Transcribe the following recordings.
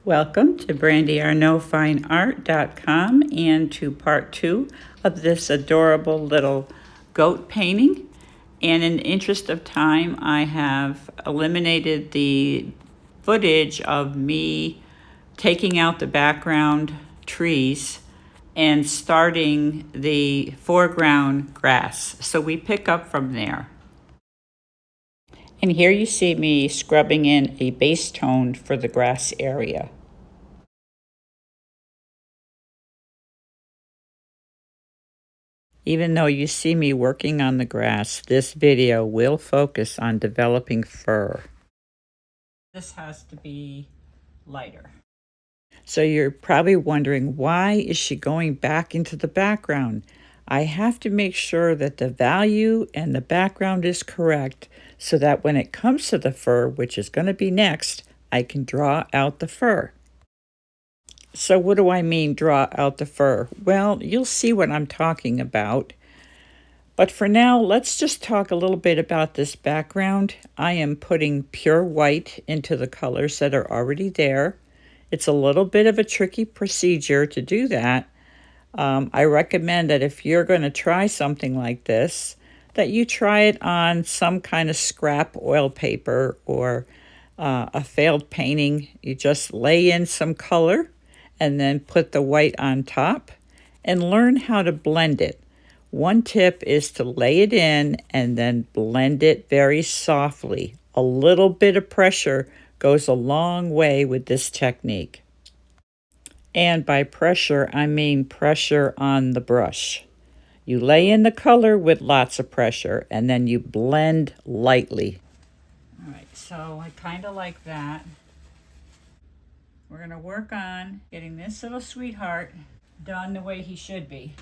Welcome to brandearnofineart.com and to part 2 of this adorable little goat painting. And in the interest of time, I have eliminated the footage of me taking out the background trees and starting the foreground grass. So we pick up from there. And here you see me scrubbing in a base tone for the grass area. Even though you see me working on the grass, this video will focus on developing fur. This has to be lighter. So you're probably wondering, why is she going back into the background? I have to make sure that the value and the background is correct so that when it comes to the fur, which is going to be next, I can draw out the fur. So what do I mean, draw out the fur? Well, you'll see what I'm talking about. But for now, let's just talk a little bit about this background. I am putting pure white into the colors that are already there. It's a little bit of a tricky procedure to do that. I recommend that if you're going to try something like this, that you try it on some kind of scrap oil paper or a failed painting. You just lay in some color and then put the white on top and learn how to blend it. One tip is to lay it in and then blend it very softly. A little bit of pressure goes a long way with this technique. And by pressure, I mean pressure on the brush. You lay in the color with lots of pressure and then you blend lightly. All right, so I kind of like that. We're going to work on getting this little sweetheart done the way he should be.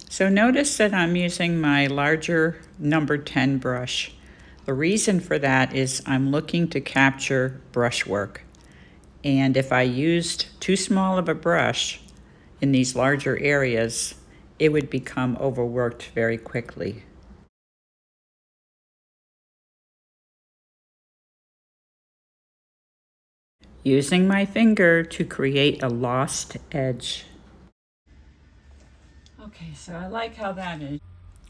So notice that I'm using my larger number 10 brush. The reason for that is I'm looking to capture brushwork. And if I used too small of a brush in these larger areas, it would become overworked very quickly. Using my finger to create a lost edge. Okay, so I like how that is.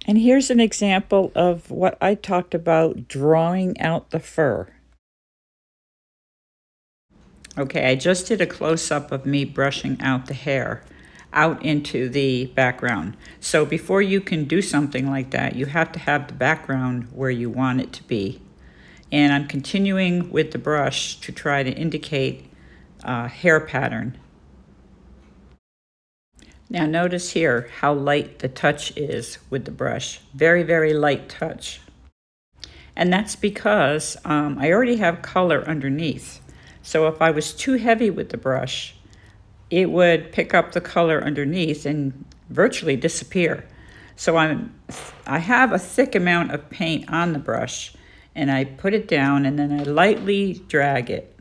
And here's an example of what I talked about, drawing out the fur. Okay, I just did a close-up of me brushing out the hair out into the background. So before you can do something like that, you have to have the background where you want it to be. And I'm continuing with the brush to try to indicate a hair pattern. Now notice here how light the touch is with the brush. Very, very light touch. And that's because I already have color underneath. So if I was too heavy with the brush, it would pick up the color underneath and virtually disappear. So I have a thick amount of paint on the brush, and I put it down and then I lightly drag it.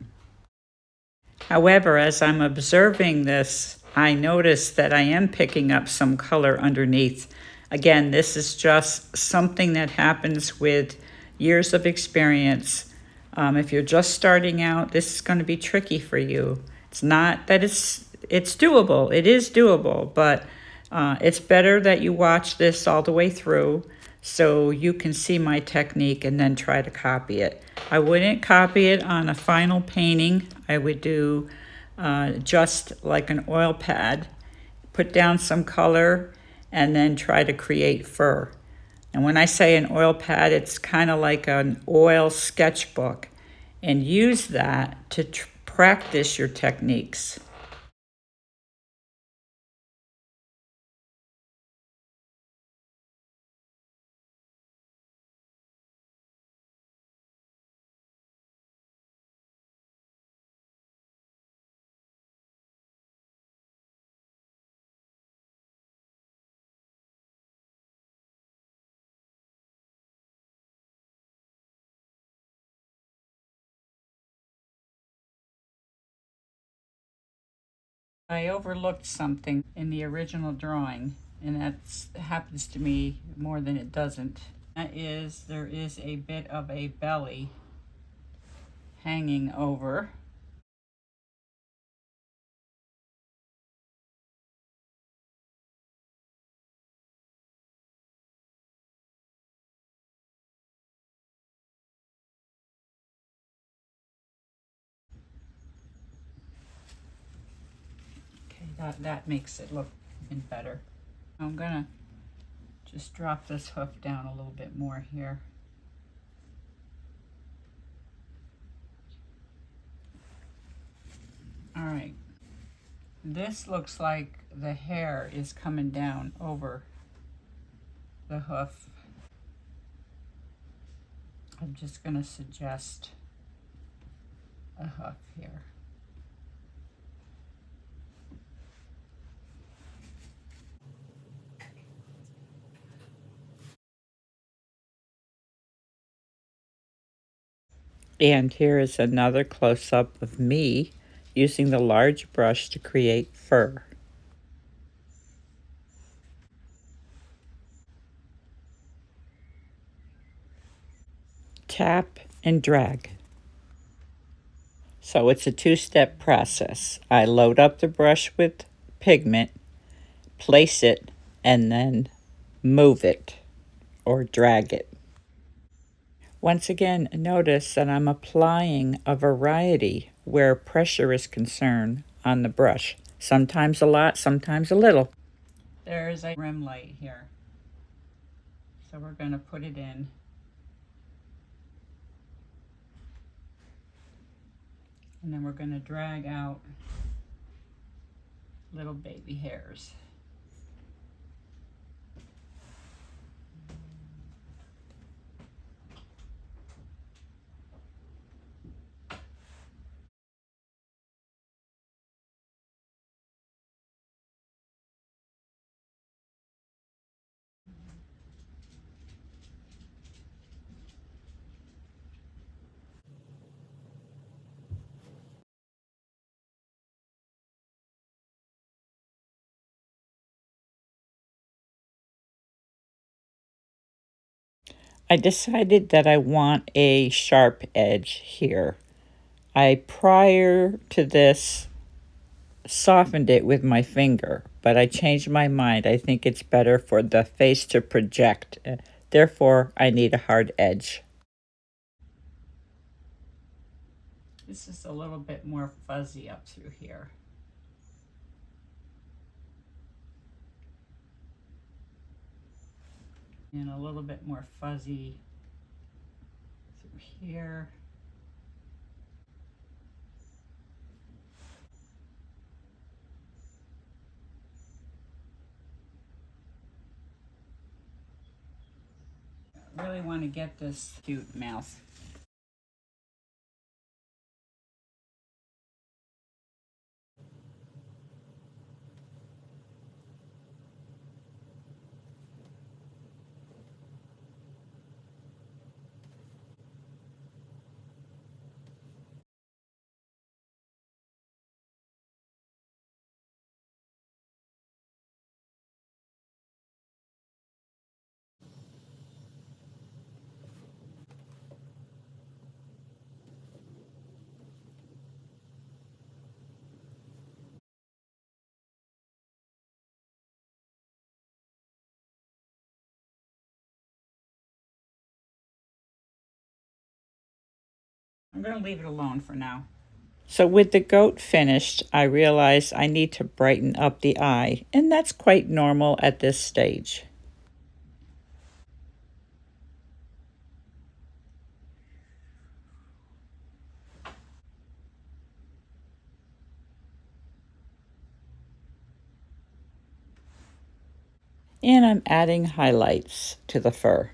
However, as I'm observing this, I notice that I am picking up some color underneath. Again, this is just something that happens with years of experience. If you're just starting out, this is going to be tricky for you. It's not that it's doable. It is doable, but it's better that you watch this all the way through so you can see my technique and then try to copy it. I wouldn't copy it on a final painting. I would do just like an oil pad, put down some color, and then try to create fur. And when I say an oil pad, it's kind of like an oil sketchbook, and use that to practice your techniques. I overlooked something in the original drawing, and that happens to me more than it doesn't. That is, there is a bit of a belly hanging over. That makes it look even better. I'm gonna just drop this hoof down a little bit more here. All right, this looks like the hair is coming down over the hoof. I'm just gonna suggest a hoof here. And here is another close-up of me using the large brush to create fur. Tap and drag. So it's a two-step process. I load up the brush with pigment, place it, and then move it or drag it. Once again, notice that I'm applying a variety where pressure is concerned on the brush. Sometimes a lot, sometimes a little. There's a rim light here. So we're going to put it in. And then we're going to drag out little baby hairs. I decided that I want a sharp edge here. I, prior to this, softened it with my finger, but I changed my mind. I think it's better for the face to project. Therefore, I need a hard edge. This is a little bit more fuzzy up through here. And a little bit more fuzzy through here. I really want to get this cute mouth. I'm going to leave it alone for now. So with the goat finished, I realized I need to brighten up the eye, and that's quite normal at this stage. And I'm adding highlights to the fur.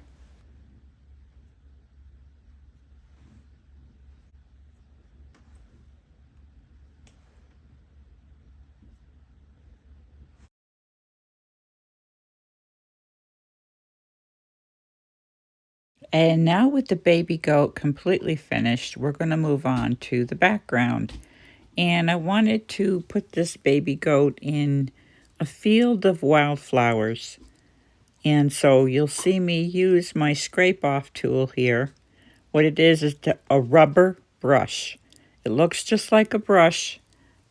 And now with the baby goat completely finished, we're going to move on to the background. And I wanted to put this baby goat in a field of wildflowers. And so you'll see me use my scrape off tool here. What it is a rubber brush. It looks just like a brush,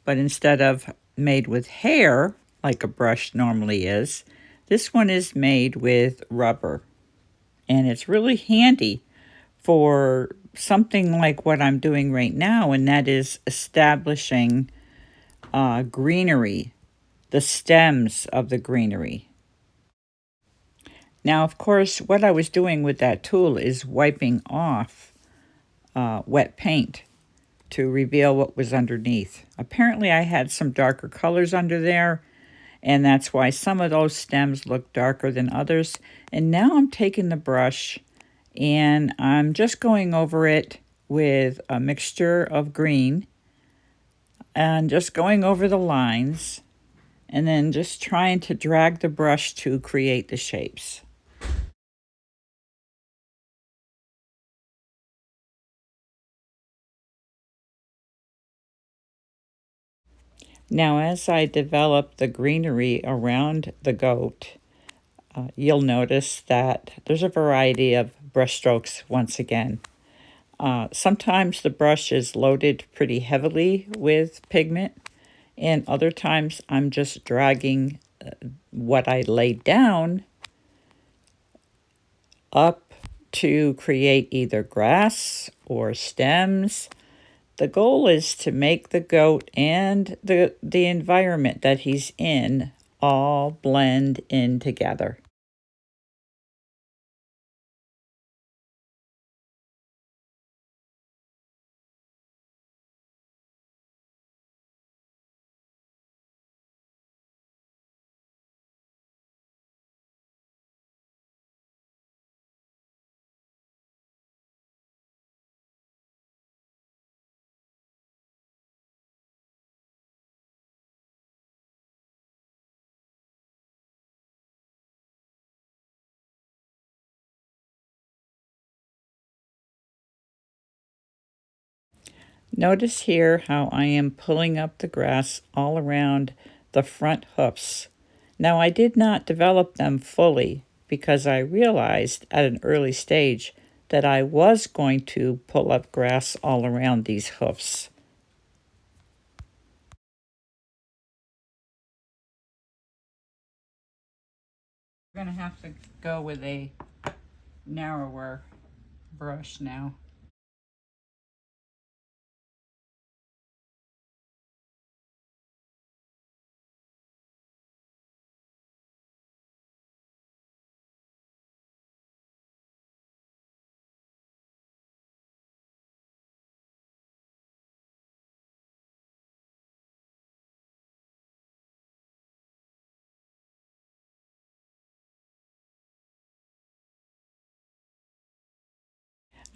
but instead of made with hair, like a brush normally is, this one is made with rubber. And it's really handy for something like what I'm doing right now, and that is establishing greenery the stems of the greenery. Now, of course, what I was doing with that tool is wiping off wet paint to reveal what was underneath. Apparently, I had some darker colors under there, and that's why some of those stems look darker than others. And now I'm taking the brush and I'm just going over it with a mixture of green and just going over the lines and then just trying to drag the brush to create the shapes. Now, as I develop the greenery around the goat, you'll notice that there's a variety of brush strokes once again. Sometimes the brush is loaded pretty heavily with pigment, and other times I'm just dragging what I laid down up to create either grass or stems. The goal is to make the goat and the environment that he's in all blend in together. Notice here how I am pulling up the grass all around the front hoofs. Now, I did not develop them fully because I realized at an early stage that I was going to pull up grass all around these hoofs. We're going to have to go with a narrower brush now.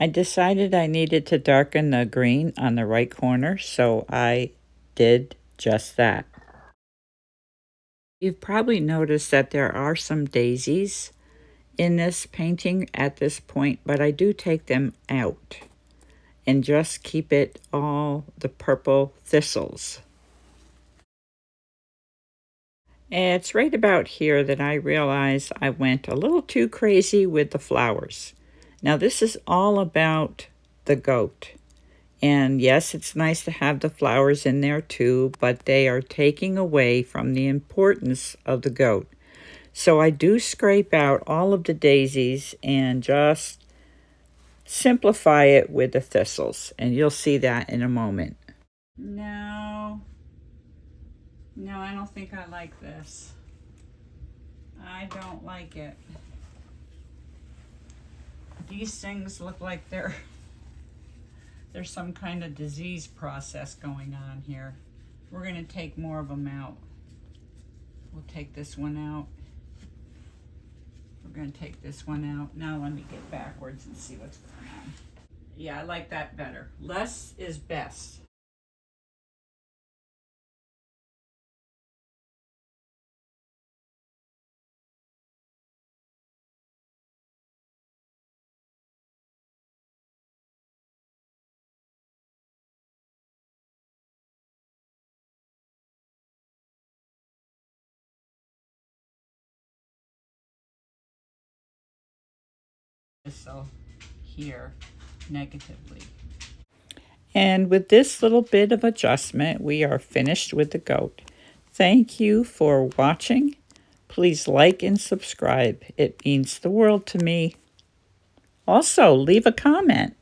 I decided I needed to darken the green on the right corner, so I did just that. You've probably noticed that there are some daisies in this painting at this point, but I do take them out and just keep it all the purple thistles. And it's right about here that I realize I went a little too crazy with the flowers. Now, this is all about the goat. And yes, it's nice to have the flowers in there too, but they are taking away from the importance of the goat. So I do scrape out all of the daisies and just simplify it with the thistles. And you'll see that in a moment. No, I don't think I like this. I don't like it. These things look like there's some kind of disease process going on here. We're going to take more of them out. We'll take this one out. We're going to take this one out. Now let me get backwards and see what's going on. Yeah, I like that better. Less is best. So here negatively. And with this little bit of adjustment, we are finished with the goat. Thank you for watching. Please like and subscribe. It means the world to me. Also, leave a comment.